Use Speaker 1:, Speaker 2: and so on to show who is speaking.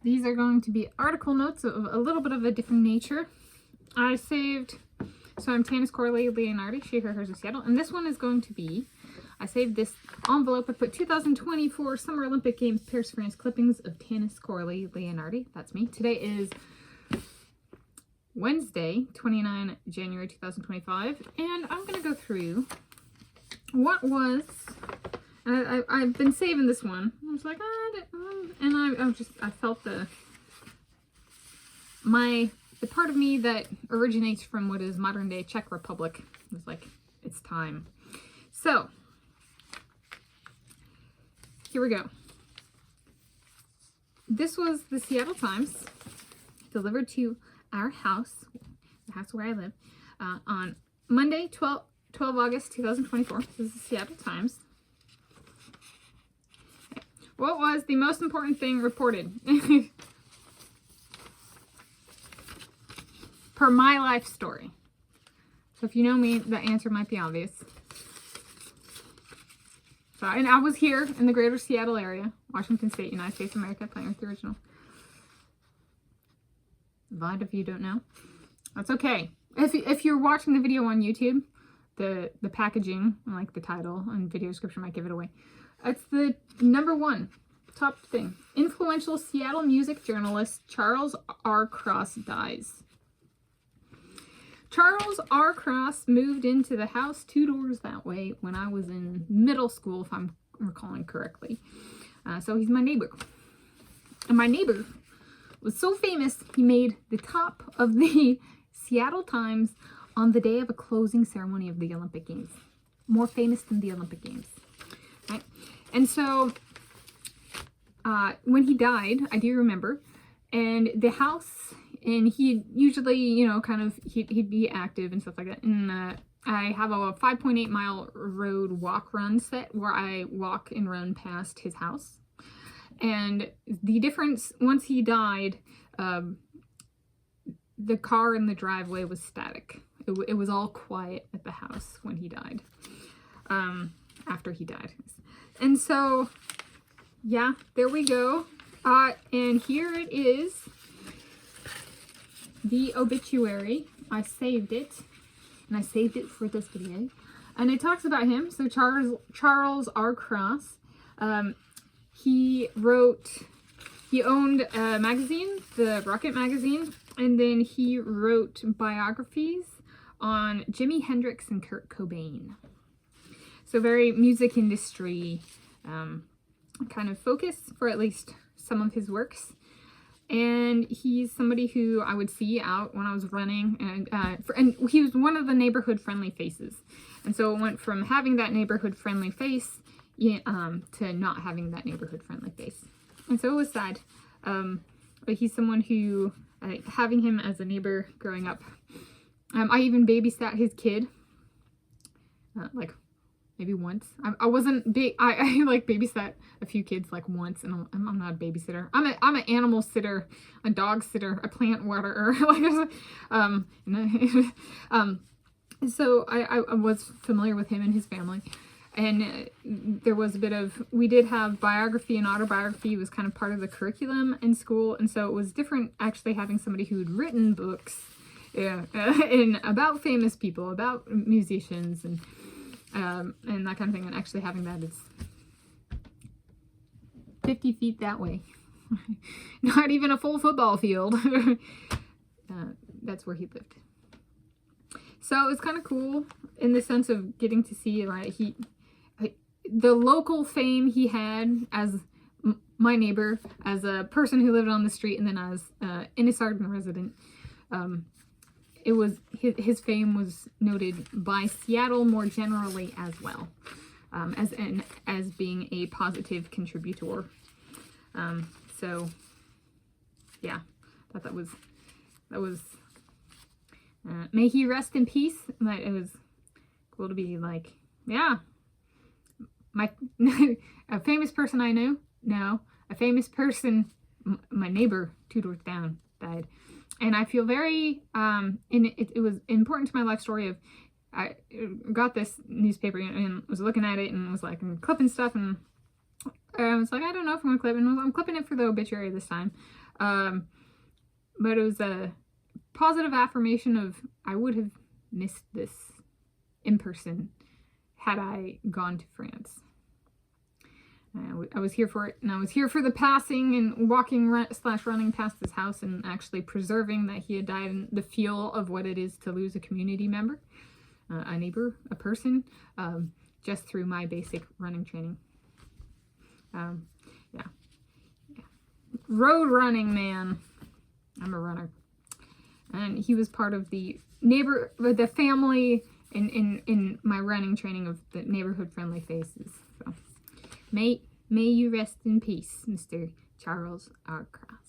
Speaker 1: These are going to be article notes of a little bit of a different nature. I saved, so I'm Tanis Coralee Leonhardi, she, her, hers of Seattle, and this one is going to be, I saved this envelope, I put 2024 Summer Olympic Games Paris, France clippings of Tanis Coralee Leonhardi, that's me. Today is Wednesday, 29 January 2025, and I'm going to go through what was, I've been saving this one. I was like, and I felt the part of me that originates from what is modern day Czech Republic was like, it's time. So, here we go. This was the Seattle Times, delivered to our house, the house where I live, on Monday, 12 August 2024. This is the Seattle Times. Okay. What was the most important thing reported? Per my life story. So if you know me, the answer might be obvious. So, and I was here in the greater Seattle area, Washington State, United States of America, playing with the original. But if you don't know, that's okay. If you're watching the video on YouTube, the packaging, like the title and video description might give it away. It's the number one top thing. Influential Seattle music journalist Charles R. Cross dies. Charles R. Cross moved into the house 2 doors that way when I was in middle school, if I'm recalling correctly. So he's my neighbor. And my neighbor was so famous, he made the top of the Seattle Times on the day of a closing ceremony of the Olympic Games. More famous than the Olympic Games. Right? And so, when he died, I do remember, and the house, and he usually, you know, kind of, he'd be active and stuff like that. And I have a 5.8 mile road walk run set where I walk and run past his house. And the difference, once he died, the car in the driveway was static. It was all quiet at the house when he died, after he died. And so, yeah, there we go. And here it is, the obituary. I saved it, and I saved it for this video. And it talks about him. So Charles R. Cross, he owned a magazine, the Rocket magazine, and then he wrote biographies on Jimi, Hendrix, and Kurt Cobain. So very music industry kind of focus for at least some of his works. And he's somebody who I would see out when I was running, and he was one of the neighborhood-friendly faces. And so it went from having that neighborhood-friendly face to not having that neighborhood-friendly face. And so it was sad. But he's someone who, having him as a neighbor growing up, I even babysat his kid, like maybe once. I wasn't big. I like babysat a few kids like once, and I'm not a babysitter. I'm an animal sitter, a dog sitter, a plant waterer. So I was familiar with him and his family, and there was a bit of, we did have biography and autobiography was kind of part of the curriculum in school, and so it was different actually having somebody who had written books, and about famous people, about musicians, and that kind of thing, and actually having that is 50 feet that way. Not even a full football field. That's where he lived. So it's kind of cool in the sense of getting to see, like, the local fame he had as my neighbor, as a person who lived on the street, and then as an Innisarden resident. It was, his fame was noted by Seattle more generally as well, as being a positive contributor. So yeah, I thought that was may he rest in peace. It was cool to be like, yeah, a famous person I knew, no, a famous person, my neighbor 2 doors down died. And I feel very, and it was important to my life story of, I got this newspaper and was looking at it and was like, clipping stuff, and I was like, I don't know if I'm going to clip it, and I'm clipping it for the obituary this time. But it was a positive affirmation of I would have missed this in person had I gone to France. I was here for it, and I was here for the passing and walking / running past his house and actually preserving that he had died, and the feel of what it is to lose a community member, a neighbor, a person, just through my basic running training. Yeah. Road running, man. I'm a runner. And he was part of the family in my running training of the neighborhood friendly faces. So may you rest in peace, Mr. Charles R. Cross.